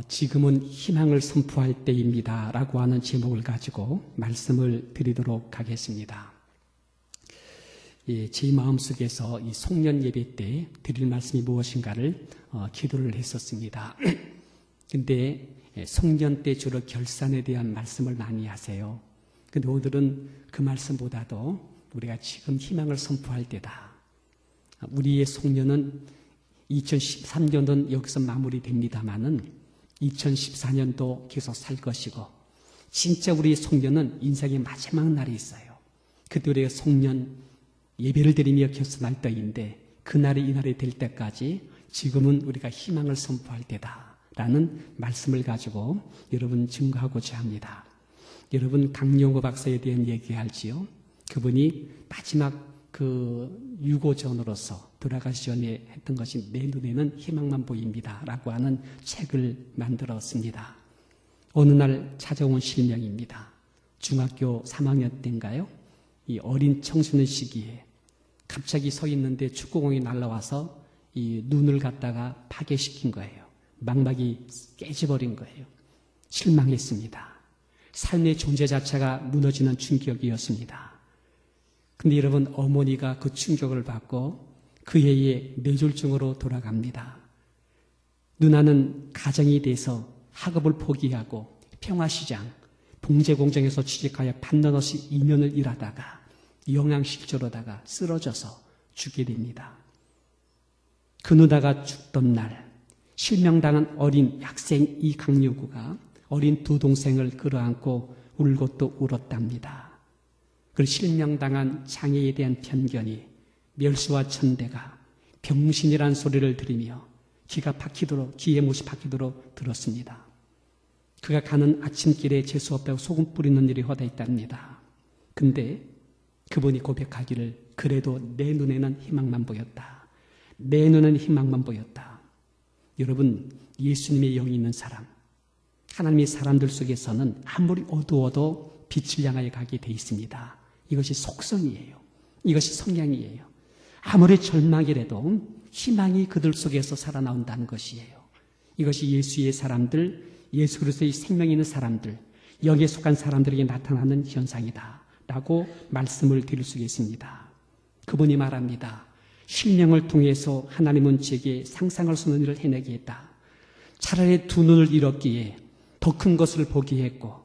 지금은 희망을 선포할 때입니다 라고 하는 제목을 가지고 말씀을 드리도록 하겠습니다. 제 마음속에서 이 송년 예배 때 드릴 말씀이 무엇인가를 기도를 했었습니다. 근데 송년 때 주로 결산에 대한 말씀을 많이 하세요. 근데 오늘은 그 말씀보다도 우리가 지금 희망을 선포할 때다. 우리의 송년은 2013년은 여기서 마무리됩니다마는 2014년도 계속 살 것이고, 진짜 우리의 송년은 인생의 마지막 날이 있어요. 그때 우리가 송년 예배를 드리며 결산할 때인데, 그날이 이날이 될 때까지 지금은 우리가 희망을 선포할 때다라는 말씀을 가지고 여러분 증거하고자 합니다. 여러분 강용호 박사에 대한 얘기할지요. 그분이 마지막 유고전으로서 돌아가시 전에 했던 것이 내 눈에는 희망만 보입니다 라고 하는 책을 만들었습니다. 어느 날 찾아온 실명입니다. 중학교 3학년 때인가요? 이 어린 청소년 시기에 갑자기 서 있는데 축구공이 날아와서 이 눈을 갖다가 파괴시킨 거예요. 망막이 깨져버린 거예요. 실망했습니다. 삶의 존재 자체가 무너지는 충격이었습니다. 근데 여러분, 어머니가 그 충격을 받고 그 해에 뇌졸중으로 돌아갑니다. 누나는 가정이 돼서 학업을 포기하고 평화시장, 봉제공장에서 취직하여 반년없이 2년을 일하다가 영양실조로다가 쓰러져서 죽게 됩니다. 그 누나가 죽던 날 실명당한 어린 학생 이강요구가 어린 두 동생을 끌어안고 울고 또 울었답니다. 그 실명당한 장애에 대한 편견이 멸시와 천대가 병신이란 소리를 들으며 귀에 못이 박히도록 들었습니다. 그가 가는 아침길에 재수없다고 소금 뿌리는 일이 허다했답니다. 근데 그분이 고백하기를, 그래도 내 눈에는 희망만 보였다. 내 눈에는 희망만 보였다. 여러분, 예수님의 영이 있는 사람, 하나님의 사람들 속에서는 아무리 어두워도 빛을 향하여 가게 돼 있습니다. 이것이 속성이에요. 이것이 성향이에요. 아무리 절망이라도 희망이 그들 속에서 살아나온다는 것이에요. 이것이 예수의 사람들, 예수 그리스도의 생명이 있는 사람들, 영에 속한 사람들에게 나타나는 현상이다 라고 말씀을 드릴 수 있습니다. 그분이 말합니다. 실명을 통해서 하나님은 제게 상상할 수 없는 일을 해내게 했다. 차라리 두 눈을 잃었기에 더 큰 것을 보게 했고,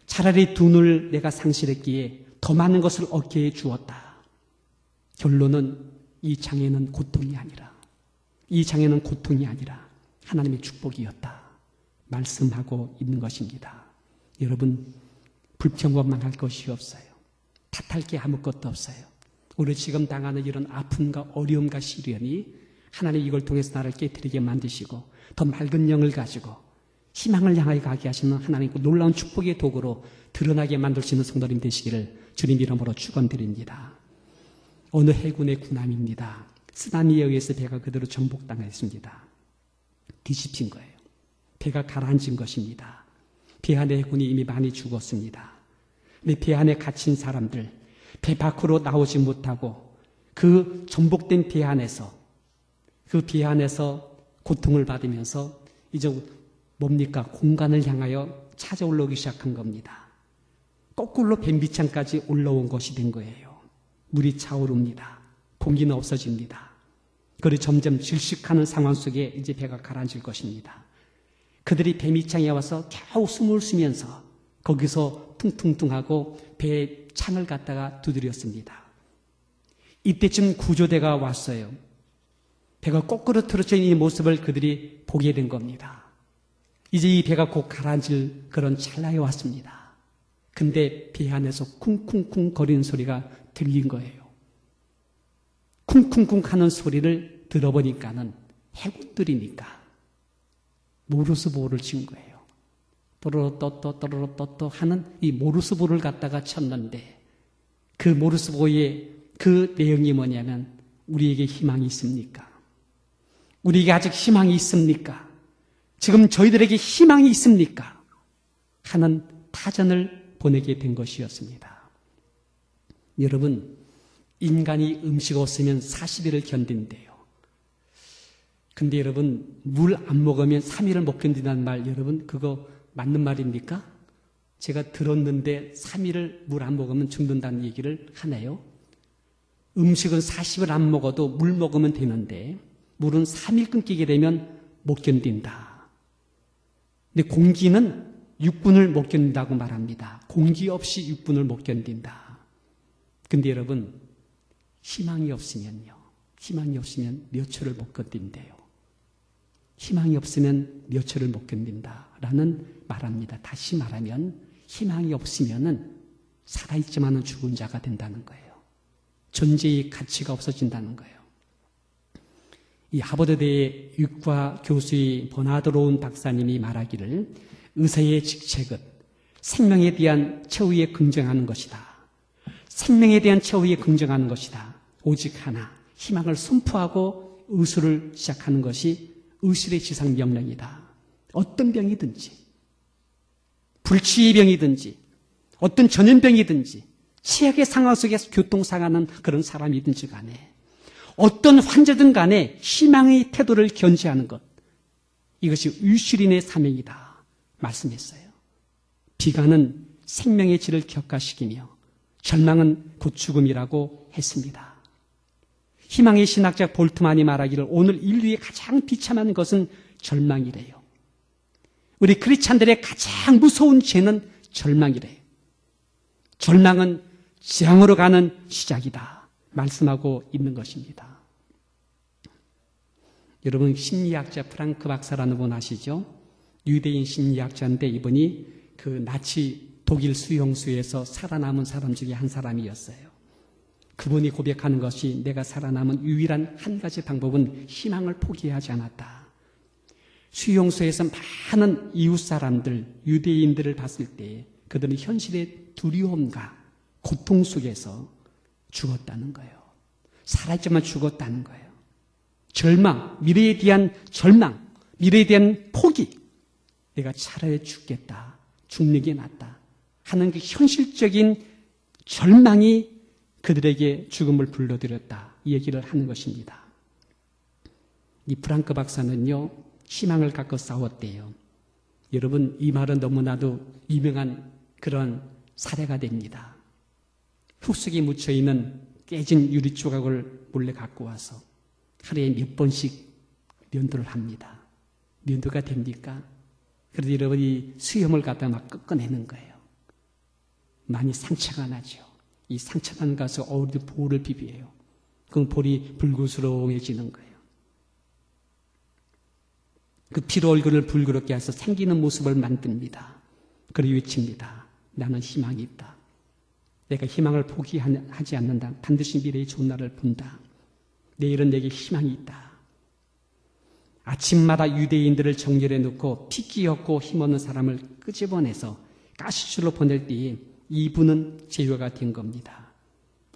차라리 두 눈을 내가 상실했기에 더 많은 것을 얻게 해 주었다. 결론은 이 장애는 고통이 아니라 하나님의 축복이었다 말씀하고 있는 것입니다. 여러분, 불평만 할 것이 없어요. 탓할 게 아무것도 없어요. 우리 지금 당하는 이런 아픔과 어려움과 시련이 하나님 이걸 통해서 나를 깨뜨리게 만드시고 더 맑은 영을 가지고 희망을 향하여 가게 하시는 하나님의 놀라운 축복의 도구로 드러나게 만들 수 있는 성도님 되시기를 주님 이름으로 축원드립니다. 어느 해군의 군함입니다. 쓰나미에 의해서 배가 그대로 정복당했습니다. 뒤집힌 거예요. 배가 가라앉은 것입니다. 배 안에 해군이 이미 많이 죽었습니다. 근데 배 안에 갇힌 사람들, 배 밖으로 나오지 못하고 그 전복된 배 안에서 고통을 받으면서 이제 뭡니까? 공간을 향하여 찾아 올라오기 시작한 겁니다. 거꾸로 배 밑창까지 올라온 것이 된 거예요. 물이 차오릅니다. 공기는 없어집니다. 그리고 점점 질식하는 상황 속에 이제 배가 가라앉을 것입니다. 그들이 배 밑창에 와서 겨우 숨을 쉬면서 거기서 퉁퉁퉁하고 배의 창을 갖다가 두드렸습니다. 이때쯤 구조대가 왔어요. 배가 거꾸로 틀어져 있는 이 모습을 그들이 보게 된 겁니다. 이제 이 배가 곧 가라앉을 그런 찰나에 왔습니다. 근데 배 안에서 쿵쿵쿵 거리는 소리가 들린 거예요. 쿵쿵쿵 하는 소리를 들어보니까는 해군들이니까 모르스보를 친 거예요. 또로또또또로또또 하는 이 모르스보를 갖다가 쳤는데, 그 모르스보의 그 내용이 뭐냐면, 우리에게 희망이 있습니까? 우리에게 아직 희망이 있습니까? 지금 저희들에게 희망이 있습니까? 하는 타전을 보내게 된 것이었습니다. 여러분, 인간이 음식 없으면 40일을 견딘대요. 근데 여러분, 물 안 먹으면 3일을 못 견딘다는 말, 여러분, 그거 맞는 말입니까? 제가 들었는데 3일을 물 안 먹으면 죽는다는 얘기를 하네요. 음식은 40일 안 먹어도 물 먹으면 되는데, 물은 3일 끊기게 되면 못 견딘다. 근데 공기는 6분을 못 견딘다고 말합니다. 공기 없이 6분을 못 견딘다. 근데 여러분, 희망이 없으면 몇 초를 못 견딘대요. 희망이 없으면 몇 초를 못 견딘다라는 말합니다. 다시 말하면 희망이 없으면은 살아있지만은 죽은 자가 된다는 거예요. 존재의 가치가 없어진다는 거예요. 이 하버드대 의과 교수의 버나드 로운 박사님이 말하기를 의사의 직책은 생명에 대한 최후에 긍정하는 것이다. 생명에 대한 최후에 긍정하는 것이다. 오직 하나, 희망을 선포하고 의술을 시작하는 것이 의술의 지상 명령이다. 어떤 병이든지, 불치의 병이든지, 어떤 전염병이든지, 최악의 상황 속에서 교통사고하는 그런 사람이든지 간에, 어떤 환자든 간에 희망의 태도를 견지하는 것, 이것이 의술인의 사명이다 말씀했어요. 비관은 생명의 질을 격화시키며 절망은 곧 죽음이라고 했습니다. 희망의 신학자 볼트만이 말하기를 오늘 인류의 가장 비참한 것은 절망이래요. 우리 크리스찬들의 가장 무서운 죄는 절망이래요. 절망은 재앙으로 가는 시작이다 말씀하고 있는 것입니다. 여러분, 심리학자 프랑크 박사라는 분 아시죠? 유대인 심리학자인데 이분이 그 나치 독일 수용소에서 살아남은 사람 중에 한 사람이었어요. 그분이 고백하는 것이 내가 살아남은 유일한 한 가지 방법은 희망을 포기하지 않았다. 수용소에서 많은 이웃 사람들, 유대인들을 봤을 때 그들은 현실의 두려움과 고통 속에서 죽었다는 거예요. 살아있지만 죽었다는 거예요. 절망, 미래에 대한 절망, 미래에 대한 포기. 내가 차라리 죽겠다. 죽는 게 낫다. 하는 그 현실적인 절망이 그들에게 죽음을 불러들였다. 이 얘기를 하는 것입니다. 이 프랑크 박사는요, 희망을 갖고 싸웠대요. 여러분, 이 말은 너무나도 유명한 그런 사례가 됩니다. 흙속에 묻혀있는 깨진 유리 조각을 몰래 갖고 와서 하루에 몇 번씩 면도를 합니다. 면도가 됩니까? 그래도 여러분이 수염을 갖다 막 꺾어내는 거예요. 많이 상처가 나죠. 이 상처난 가서 어울리는 볼을 비비해요. 그럼 볼이 불구스러워지는 거예요. 그 피로 얼굴을 불그럽게 해서 생기는 모습을 만듭니다. 그리고 외칩니다. 나는 희망이 있다. 내가 희망을 포기하지 않는다. 반드시 미래의 좋은 날을 본다. 내일은 내게 희망이 있다. 아침마다 유대인들을 정렬해 놓고 피 끼었고 힘없는 사람을 끄집어내서 가시줄로 보낼 때에 이분은 제외가 된 겁니다.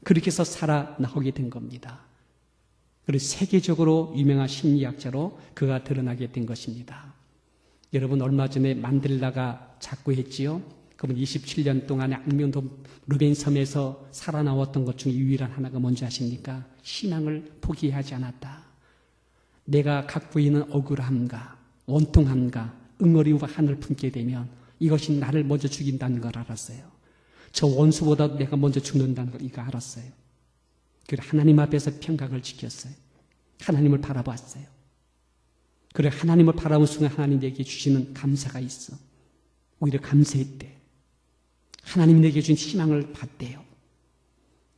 그렇게 해서 살아나오게 된 겁니다. 그리고 세계적으로 유명한 심리학자로 그가 드러나게 된 것입니다. 여러분, 얼마 전에 만델라가 작고했지요. 그분 27년 동안에 악명동 루벤 섬에서 살아나왔던 것 중에 유일한 하나가 뭔지 아십니까? 희망을 포기하지 않았다. 내가 갖고 있는 억울함과 원통함과 응어리와 한을 품게 되면 이것이 나를 먼저 죽인다는 걸 알았어요. 저 원수보다 내가 먼저 죽는다는 걸 이거 알았어요. 그리고 하나님 앞에서 평강을 지켰어요. 하나님을 바라봤어요. 그리고 하나님을 바라본 순간 하나님 내게 주시는 감사가 있어. 오히려 감사했대. 하나님 내게 준 희망을 봤대요.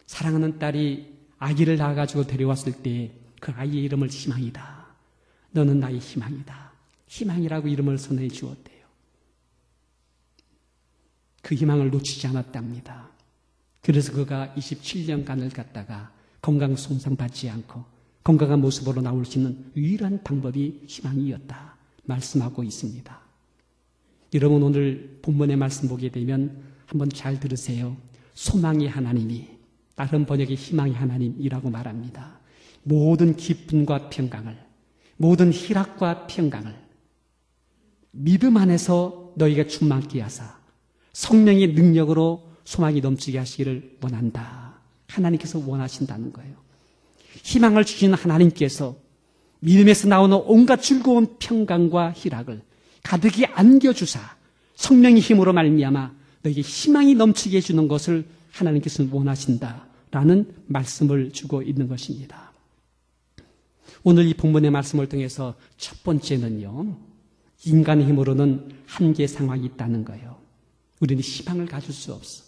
사랑하는 딸이 아기를 낳아가지고 데려왔을 때 그 아이의 이름을 희망이다. 너는 나의 희망이다. 희망이라고 이름을 선언해 주었대요. 그 희망을 놓치지 않았답니다. 그래서 그가 27년간을 갖다가 건강 손상받지 않고 건강한 모습으로 나올 수 있는 유일한 방법이 희망이었다 말씀하고 있습니다. 여러분, 오늘 본문의 말씀 보게 되면 한번 잘 들으세요. 소망의 하나님이, 다른 번역의 희망의 하나님이라고 말합니다. 모든 기쁨과 평강을, 모든 희락과 평강을 믿음 안에서 너희가 충만케 하사 성령의 능력으로 소망이 넘치게 하시기를 원한다. 하나님께서 원하신다는 거예요. 희망을 주시는 하나님께서 믿음에서 나오는 온갖 즐거운 평강과 희락을 가득히 안겨주사 성령의 힘으로 말미암아 너에게 희망이 넘치게 해주는 것을 하나님께서는 원하신다라는 말씀을 주고 있는 것입니다. 오늘 이 본문의 말씀을 통해서 첫 번째는요, 인간의 힘으로는 한계 상황이 있다는 거예요. 우리는 희망을 가질 수 없어.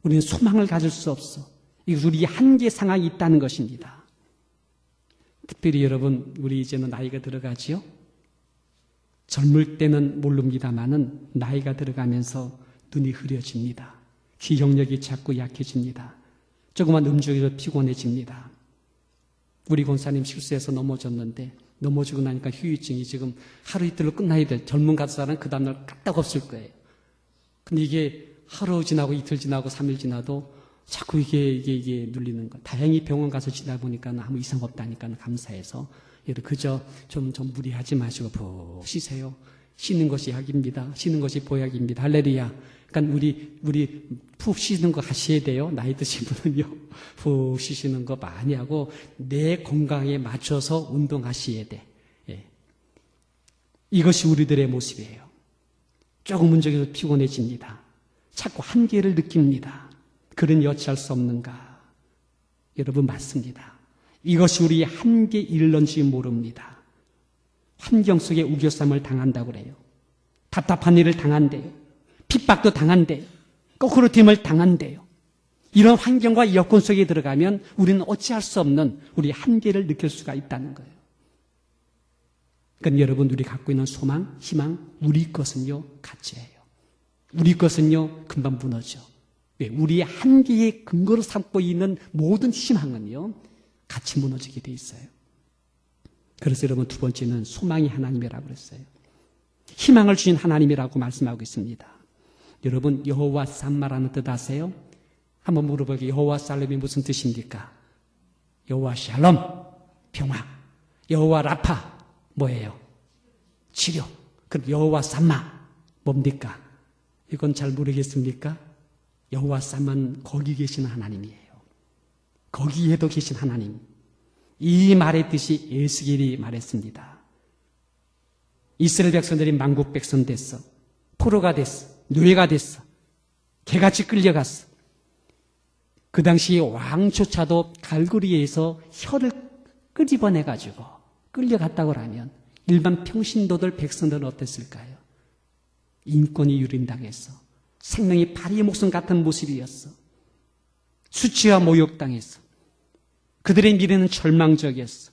우리는 소망을 가질 수 없어. 이거 우리 한계 상황이 있다는 것입니다. 특별히 여러분, 우리 이제는 나이가 들어가지요. 젊을 때는 모릅니다만은 나이가 들어가면서 눈이 흐려집니다. 기억력이 자꾸 약해집니다. 조그만 음주에서 피곤해집니다. 우리 권사님 실수해서 넘어졌는데 넘어지고 나니까 후유증이 지금 하루 이틀로 끝나야 될 젊은 가수사는 그 다음날 까딱 없을 거예요. 근데 이게 하루 지나고 이틀 지나고 3일 지나도 자꾸 이게 눌리는 거. 다행히 병원 가서 지나 보니까 아무 이상 없다니까 감사해서 그저 좀 무리하지 마시고 푹 쉬세요. 쉬는 것이 약입니다. 쉬는 것이 보약입니다. 할렐루야. 그러니까 우리 푹 쉬는 거 하셔야 돼요. 나이 드신 분은요. 푹 쉬시는 거 많이 하고 내 건강에 맞춰서 운동하셔야 돼. 예. 이것이 우리들의 모습이에요. 조금 운전해서 피곤해집니다. 자꾸 한계를 느낍니다. 그런 여치할 수 없는가? 여러분 맞습니다. 이것이 우리의 한계에 이르는지 모릅니다. 환경 속에 우겨쌈을 당한다고 그래요. 답답한 일을 당한대요. 핍박도 당한대요. 거꾸로 됨을 당한대요. 이런 환경과 여건 속에 들어가면 우리는 어찌할 수 없는 우리 한계를 느낄 수가 있다는 거예요. 그러니까 여러분 우리 갖고 있는 소망, 희망, 우리 것은요 가짜예요. 우리 것은요 금방 무너져. 왜? 우리의 한계의 근거로 삼고 있는 모든 희망은요 같이 무너지게 돼 있어요. 그래서 여러분 두 번째는 소망이 하나님이라고 그랬어요. 희망을 주신 하나님이라고 말씀하고 있습니다. 여러분 여호와 삼마라는 뜻 아세요? 한번 물어볼게요. 여호와 살렘이 무슨 뜻입니까? 여호와 샬롬, 평화. 여호와 라파, 뭐예요? 치료. 그럼 여호와 삼마, 뭡니까? 이건 잘 모르겠습니까? 여호와 삼마는 거기 계신 하나님이에요. 거기에도 계신 하나님. 이 말의 뜻이 에스겔이 말했습니다. 이스라엘 백성들이 만국 백성 됐어. 포로가 됐어. 노예가 됐어. 개같이 끌려갔어. 그 당시 왕조차도 갈고리에서 혀를 끄집어내가지고 끌려갔다고 하면 일반 평신도들 백성들은 어땠을까요? 인권이 유린당했어. 생명이 파리의 목숨 같은 모습이었어. 수치와 모욕당했어. 그들의 미래는 절망적이었어.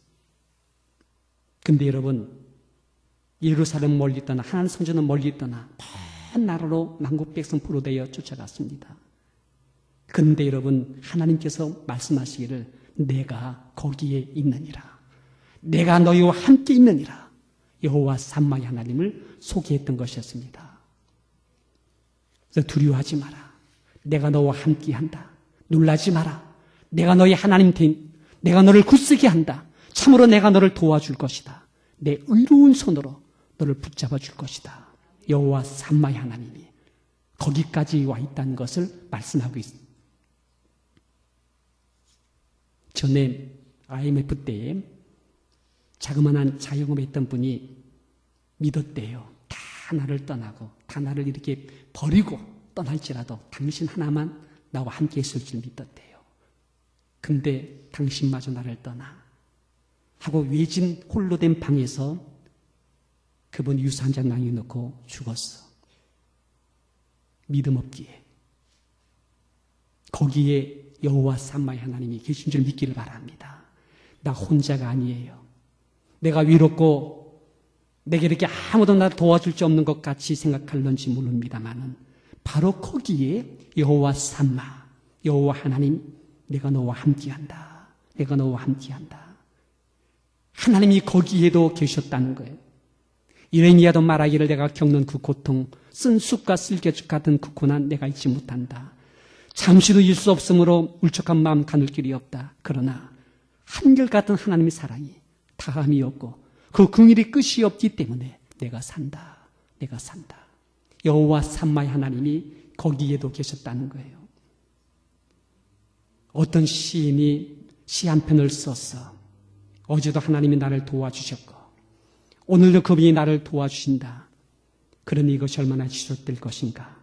근데 여러분 예루살렘 멀리 떠나 하나님 성전은 멀리 떠나 먼 나라로 만국 백성 포로되어 쫓아갔습니다. 그런데 여러분 하나님께서 말씀하시기를 내가 거기에 있느니라. 내가 너희와 함께 있느니라. 여호와 삼마의 하나님을 소개했던 것이었습니다. 그래서 두려워하지 마라. 내가 너와 함께한다. 놀라지 마라. 내가 너희 하나님 내가 너를 굳세게 한다. 참으로 내가 너를 도와줄 것이다. 내 의로운 손으로 너를 붙잡아 줄 것이다. 여호와 삼마의 하나님이 거기까지 와 있다는 것을 말씀하고 있습니다. 전에 IMF 때에 자그마한 자영업을 했던 분이 믿었대요. 다 나를 떠나고 다 나를 이렇게 버리고 떠날지라도 당신 하나만 나와 함께 있을 줄 믿었대요. 근데 당신마저 나를 떠나 하고 외진 홀로 된 방에서 그분 유서 한 장 남겨놓고 죽었어. 믿음 없기에. 거기에 여호와 삼마의 하나님이 계신 줄 믿기를 바랍니다. 나 혼자가 아니에요. 내가 위롭고 내게 이렇게 아무도 나를 도와줄 수 없는 것 같이 생각할런지 모릅니다만은 바로 거기에 여호와 삼마, 여호와 하나님, 내가 너와 함께한다. 내가 너와 함께한다. 하나님이 거기에도 계셨다는 거예요. 이레미야도 말하기를 내가 겪는 그 고통, 쓴 쑥과 쓸개죽 같은 그 고난 내가 잊지 못한다. 잠시도 잊을 수 없으므로 울적한 마음 가눌 길이 없다. 그러나 한결같은 하나님의 사랑이 다함이 없고 그 긍휼이 끝이 없기 때문에 내가 산다. 내가 산다. 여호와 삼마의 하나님이 거기에도 계셨다는 거예요. 어떤 시인이 시 한 편을 썼어. 어제도 하나님이 나를 도와주셨고 오늘도 그분이 나를 도와주신다. 그러니 이것이 얼마나 지속될 것인가.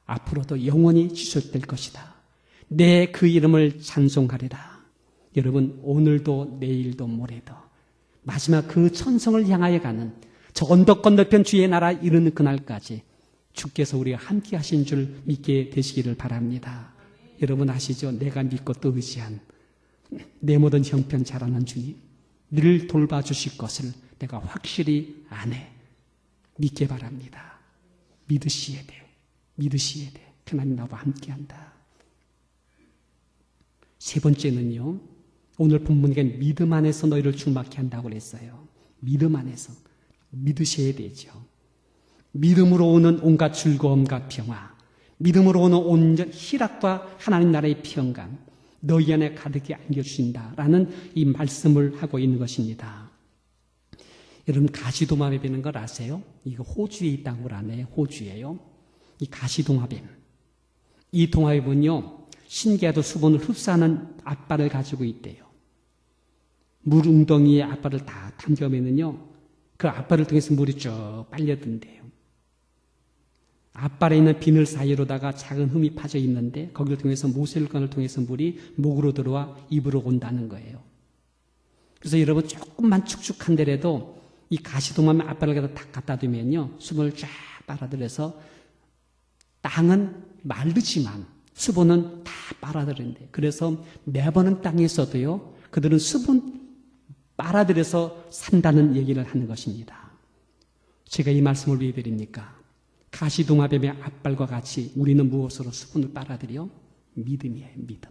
앞으로도 영원히 지속될 것이다. 내 그 이름을 찬송하리라. 여러분, 오늘도 내일도 모레도 마지막 그 천성을 향하여 가는 저 언덕 건너편 주의 나라 이르는 그날까지 주께서 우리가 함께 하신 줄 믿게 되시기를 바랍니다. 여러분 아시죠? 내가 믿고 또 의지한 내 모든 형편 잘하는 주님, 늘 돌봐주실 것을 내가 확실히 아네. 믿게 바랍니다. 믿으시야 돼. 믿으시야 돼. 하나님 나와 함께한다. 세 번째는요, 오늘 본문에 믿음 안에서 너희를 충만케 한다고 그랬어요. 믿음 안에서. 믿으셔야 되죠. 믿음으로 오는 온갖 즐거움과 평화, 믿음으로 오는 온전 희락과 하나님 나라의 평강, 너희 안에 가득히 안겨주신다라는 이 말씀을 하고 있는 것입니다. 여러분, 가시도마뱀 뵈는 걸 아세요? 이거 호주에 있다는 걸 아네요. 호주예요. 이 가시동화뱀. 이 동화뱀은요, 신기하도 수분을 흡수하는 앞발을 가지고 있대요. 물 웅덩이에 앞발을 다 담겨면은요, 그 앞발을 통해서 물이 쭉 빨려든대요. 앞발에 있는 비늘 사이로다가 작은 흠이 파져 있는데 거기를 통해서 모세혈관을 통해서 물이 목으로 들어와 입으로 온다는 거예요. 그래서 여러분 조금만 축축한데라도 이 가시동화뱀 앞발을 갖다 두면요, 수분을 쫙 빨아들여서 땅은 마르지만 수분은 다 빨아들인대. 그래서 매번은 땅에서도요, 그들은 수분 빨아들여서 산다는 얘기를 하는 것입니다. 제가 이 말씀을 왜 드립니까? 가시동화뱀의 앞발과 같이 우리는 무엇으로 수분을 빨아들여? 믿음이에요. 믿음.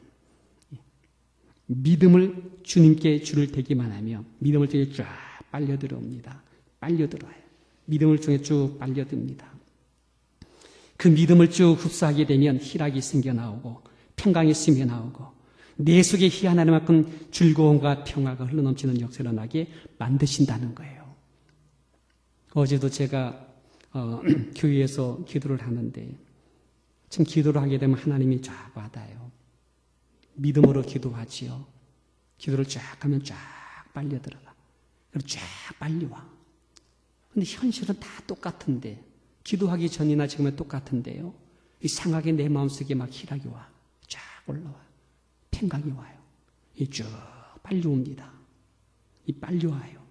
믿음을 주님께 줄을 대기만 하며 믿음을 통해 쫙 빨려들어옵니다. 빨려들어요. 믿음을 통해 쭉 빨려듭니다. 그 믿음을 쭉 흡수하게 되면 희락이 생겨나오고 평강이 생겨나오고 내 속에 희한한 만큼 즐거움과 평화가 흘러넘치는 역사를 나게 만드신다는 거예요. 어제도 제가 교회에서 기도를 하는데 지금 기도를 하게 되면 하나님이 쫙 와닿아요. 믿음으로 기도하지요. 기도를 쫙 하면 쫙 빨려 들어가. 그리고 쫙 빨리 와. 근데 현실은 다 똑같은데 기도하기 전이나 지금은 똑같은데요. 이상하게 내 마음속에 막 희락이 와. 쫙 올라와. 평강이 와요. 이 쭉 빨리 옵니다. 이 빨리 와요.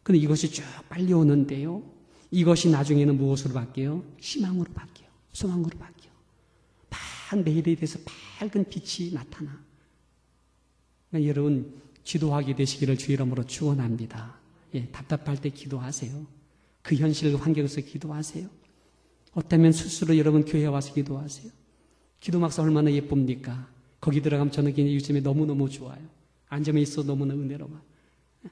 근데 이것이 쭉 빨리 오는데요. 이것이 나중에는 무엇으로 바뀌어요? 희망으로 바뀌어요. 소망으로 바뀌어요. 막 내일에 대해서 밝은 빛이 나타나. 그러니까 여러분 기도하게 되시기를 주 이름으로 축원합니다. 예, 답답할 때 기도하세요. 그 현실 환경에서 기도하세요. 어쩌면 스스로 여러분 교회에 와서 기도하세요. 기도 막사 얼마나 예쁩니까? 거기 들어가면 저는 요즘에 너무너무 좋아요. 앉으면 있어 너무나 은혜로워.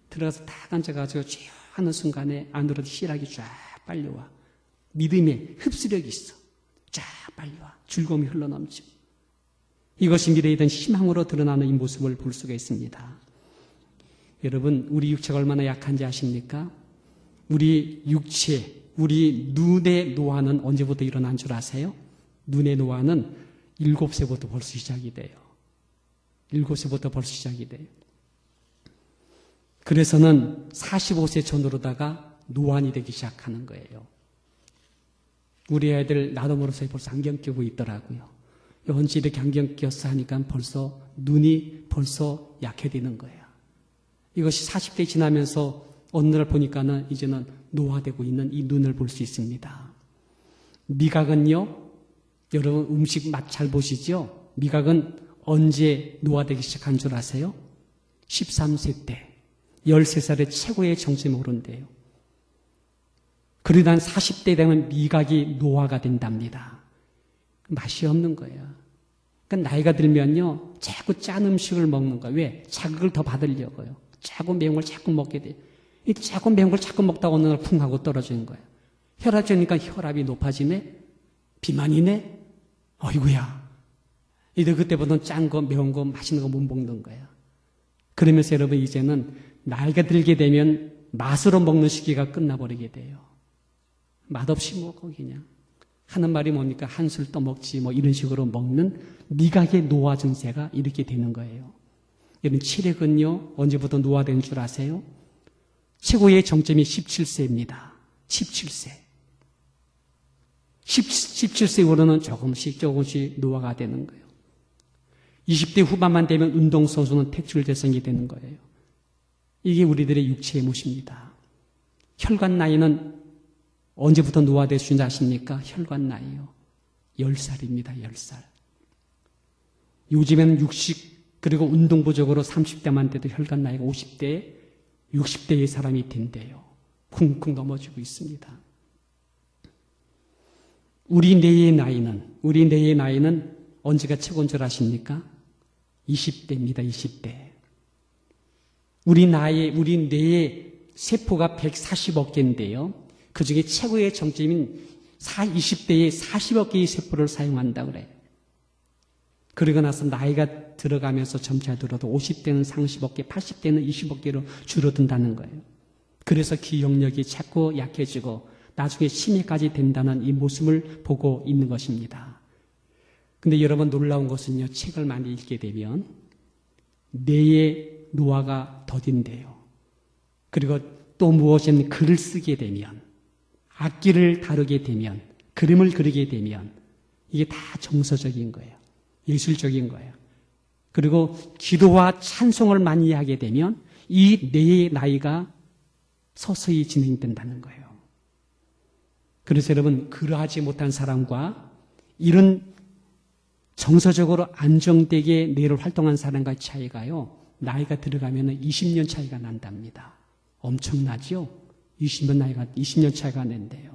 들어가서 딱 앉아가지고 쥐어 하는 순간에 안으로 희락이 쫙 빨려와. 믿음에 흡수력이 있어. 쫙 빨려와. 즐거움이 흘러넘치고. 이것이 미래에 대한 희망으로 드러나는 이 모습을 볼 수가 있습니다. 여러분, 우리 육체가 얼마나 약한지 아십니까? 우리 육체, 우리 눈의 노화는 언제부터 일어난 줄 아세요? 눈의 노화는 7세부터 벌써 시작이 돼요. 7세부터 벌써 시작이 돼요. 그래서는 45세 전후로다가 노안이 되기 시작하는 거예요. 우리 애들 나도 모르게 벌써 안경 끼고 있더라고요. 언제 이렇게 안경 꼈어 하니까 벌써 눈이 벌써 약해지는 거예요. 이것이 40대 지나면서 어느 날 보니까는 이제는 노화되고 있는 이 눈을 볼 수 있습니다. 미각은요, 여러분 음식 맛 잘 보시죠? 미각은 언제 노화되기 시작한 줄 아세요? 13세 때 13살의 최고의 정점에 오른대요. 그러다 40대 되면 미각이 노화가 된답니다. 맛이 없는 거예요. 그러니까 나이가 들면요, 자꾸 짠 음식을 먹는 거예요. 왜? 자극을 더 받으려고요. 자꾸 매운 걸 자꾸 먹게 돼요. 자꾸 매운 걸 자꾸 먹다가 어느 날 쿵 하고 떨어지는 거예요. 혈압이니까 혈압이 높아지네? 비만이네? 어이구야. 이제 그때보다는 짠 거, 매운 거, 맛있는 거 못 먹는 거예요. 그러면서 여러분 이제는 나이가 들게 되면 맛으로 먹는 시기가 끝나버리게 돼요. 맛없이 먹고 그냥. 하는 말이 뭡니까? 한술 떠먹지 뭐 이런 식으로 먹는 미각의 노화 증세가 이렇게 되는 거예요. 여러분 체력은요 언제부터 노화된 줄 아세요? 최고의 정점이 17세입니다. 17세. 17세로는 조금씩 노화가 되는 거예요. 20대 후반만 되면 운동선수는 택출대성이 되는 거예요. 이게 우리들의 육체의 모습입니다. 혈관 나이는 언제부터 노화될 수 있는지 아십니까? 혈관 나이요. 10살입니다. 10살. 요즘에는 60, 그리고 운동 부족으로 30대만 돼도 혈관 나이가 50대, 60대의 사람이 된대요. 쿵쿵 넘어지고 있습니다. 우리 뇌의 나이는 언제가 최고인 줄 아십니까? 20대입니다. 20대. 우리 뇌의 세포가 140억 개인데요. 그 중에 최고의 정점인 20대에 40억 개의 세포를 사용한다고 그래요. 그러고 나서 나이가 들어가면서 점차 들어도 50대는 30억 개, 80대는 20억 개로 줄어든다는 거예요. 그래서 기억력이 자꾸 약해지고 나중에 치매까지 된다는 이 모습을 보고 있는 것입니다. 근데 여러분 놀라운 것은요, 책을 많이 읽게 되면 뇌의 노화가 더딘대요. 그리고 또 무엇이든 글을 쓰게 되면, 악기를 다루게 되면, 그림을 그리게 되면 이게 다 정서적인 거예요. 예술적인 거예요. 그리고 기도와 찬송을 많이 하게 되면 이 뇌의 나이가 서서히 진행된다는 거예요. 그래서 여러분, 그러하지 못한 사람과 이런 정서적으로 안정되게 뇌를 활동한 사람과의 차이가요, 나이가 들어가면 20년 차이가 난답니다. 엄청나죠? 20년 차이가 난대요.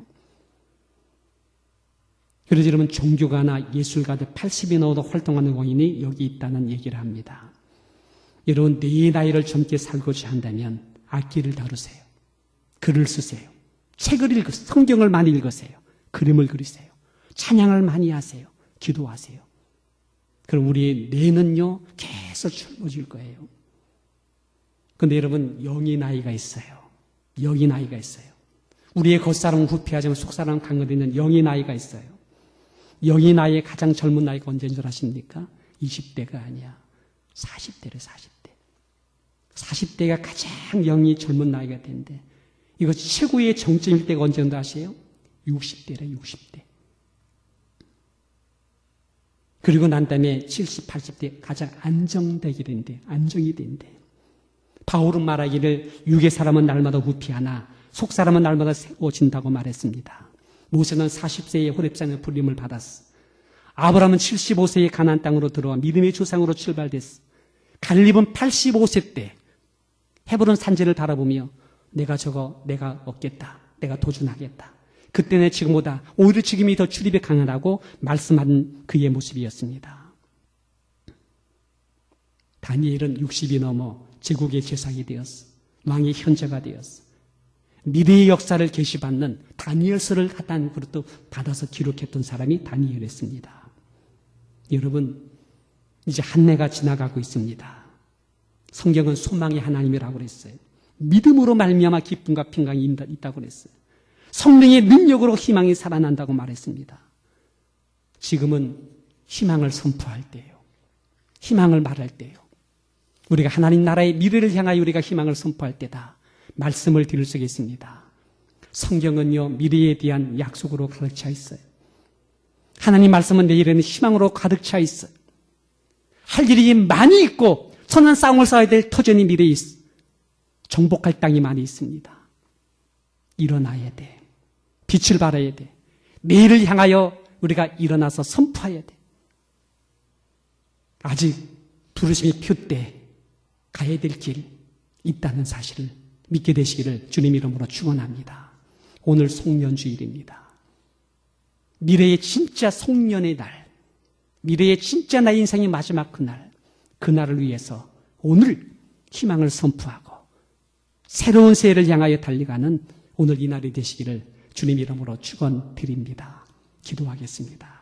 그래서 여러분, 종교가나 예술가들 80이 넘어도 활동하는 원인이 여기 있다는 얘기를 합니다. 여러분, 내 나이를 젊게 살고자 한다면 악기를 다루세요. 글을 쓰세요. 책을 읽으세요. 성경을 많이 읽으세요. 그림을 그리세요. 찬양을 많이 하세요. 기도하세요. 그럼 우리의 뇌는요, 계속 젊어질 거예요. 그런데 여러분, 영의 나이가 있어요. 영의 나이가 있어요. 우리의 겉사람은 후피하지만 속사람은 강건해지는 영의 나이가 있어요. 영의 나이의 가장 젊은 나이가 언제인 줄 아십니까? 20대가 아니야. 40대래, 40대. 40대가 가장 영이 젊은 나이가 된대. 이거 최고의 정점일 때가 언제인지 아세요? 60대래, 60대. 그리고 난 다음에 70, 80대 가장 안정되게 된대. 안정이 된대. 바울은 말하기를 육의 사람은 날마다 후피하나 속 사람은 날마다 새로워진다고 말했습니다. 모세는 40세에 호렙산에 부름을 받았어. 아브라함은 75세에 가나안 땅으로 들어와 믿음의 조상으로 출발됐어. 갈렙은 85세 때 헤브론 산지를 바라보며 내가 얻겠다. 내가 도전하겠다. 그때는 지금보다 오히려 지금이 더 출입이 강하다고 말씀한 그의 모습이었습니다. 다니엘은 60이 넘어 제국의 제사장이 되었어. 왕의 현자가 되었어. 미래의 역사를 계시받는 다니엘서를 갖다는 그릇도 받아서 기록했던 사람이 다니엘이었습니다. 여러분, 이제 한 해가 지나가고 있습니다. 성경은 소망의 하나님이라고 그랬어요. 믿음으로 말미암아 기쁨과 평강이 있다고 그랬어요. 성령의 능력으로 희망이 살아난다고 말했습니다. 지금은 희망을 선포할 때예요. 희망을 말할 때예요. 우리가 하나님 나라의 미래를 향하여 우리가 희망을 선포할 때다. 말씀을 드릴 수 있습니다. 성경은요, 미래에 대한 약속으로 가득 차 있어요. 하나님 말씀은 내일에는 희망으로 가득 차 있어요. 할 일이 많이 있고 선한 싸움을 싸워야 될 터전이 미래에 있어. 정복할 땅이 많이 있습니다. 일어나야 돼. 빛을 발해야 돼. 내일을 향하여 우리가 일어나서 선포해야 돼. 아직 부르심이 폈대 가야 될 길 있다는 사실을 믿게 되시기를 주님 이름으로 축원합니다. 오늘 송년주일입니다. 미래의 진짜 송년의 날, 미래의 진짜 나 인생의 마지막 그날을 위해서 오늘 희망을 선포하고 새로운 새해를 향하여 달려가는 오늘 이 날이 되시기를 주님 이름으로 축원드립니다. 기도하겠습니다.